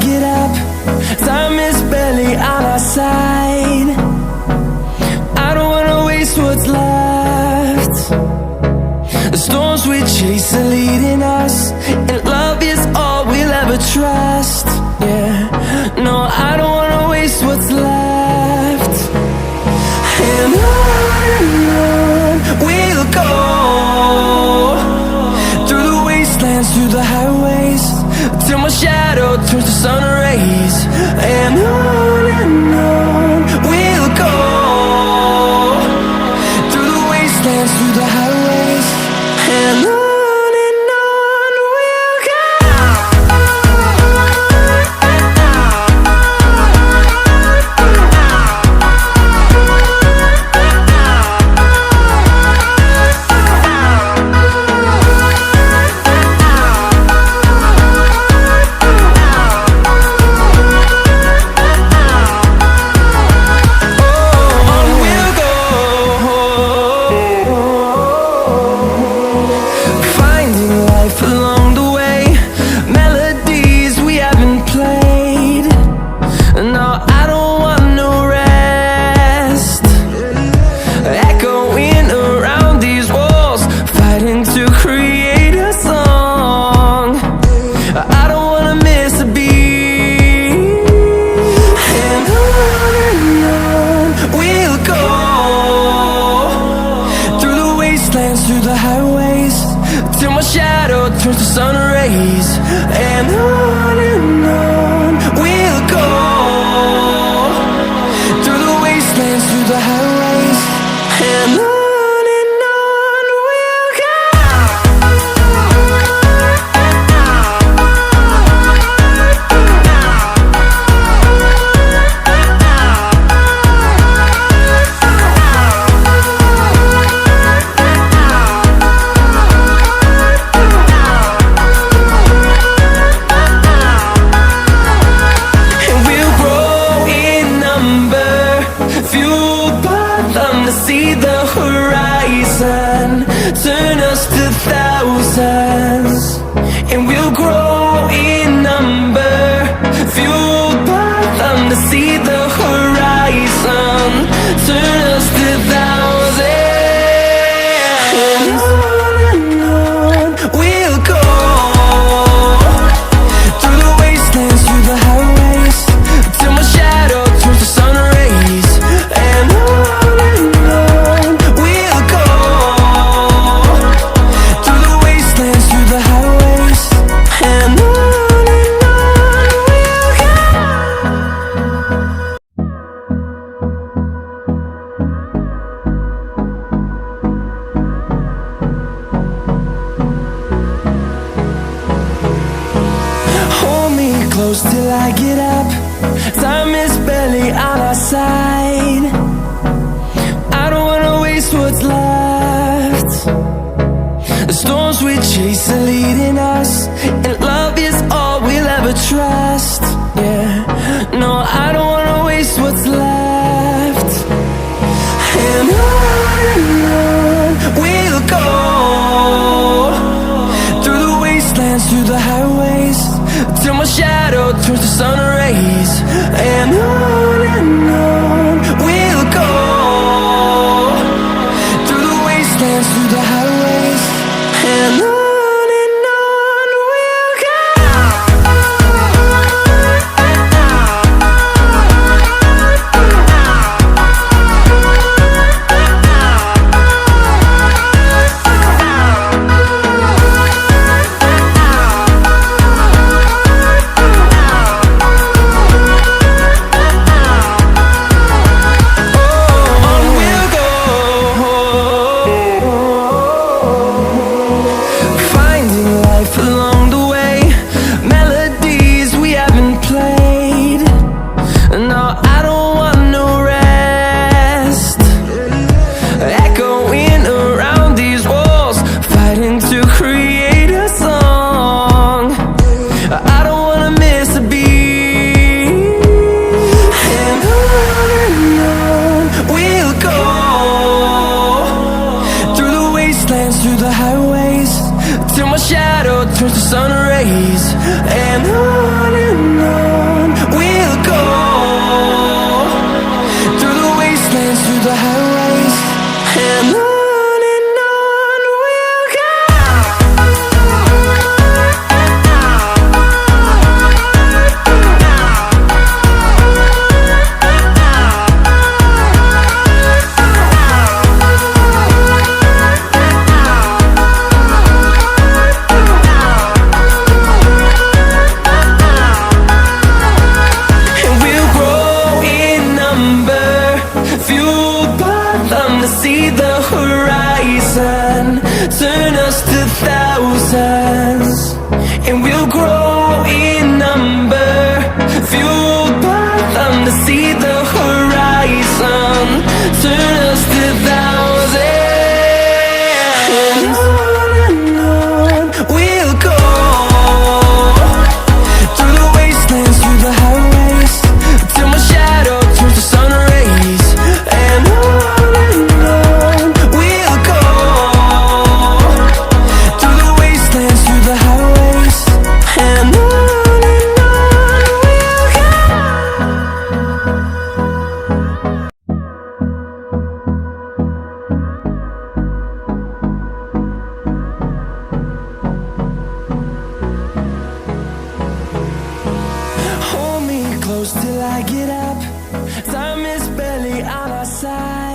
get up. Time is barely on our side. I don't wanna waste what's left. The storms we chase are leading us, and love is all we'll ever trust. Yeah, no, I don't wanna waste what's left. And on we'll go, through the wastelands, through the highways, till my shadow turns to sun rays. And on we'll go, through the wastelands, through the highways, and on we'll go. Through the highways, till my shadow turns to sun rays. And on we'll go, through the wastelands, through the highways, and on we'll go. See the horizon, turn us to thousands, and we'll grow in number, fueled by them. To see the horizon, turn us to thousands, and on we'll go, through the wastelands, through the highways, till my shadow turns to sun rays. And close till I get up. Time is barely on our side. I don't wanna waste what's left. The storms we chase are leading us, and love is all we'll ever trust. Yeah, no, I don't wanna waste what's left. And on we'll go, through the wastelands, through the highways, till my shadow turns to sun rays. And on we'll go, through the wastelands, through the highways, and on. till I get up. Time is barely on our side.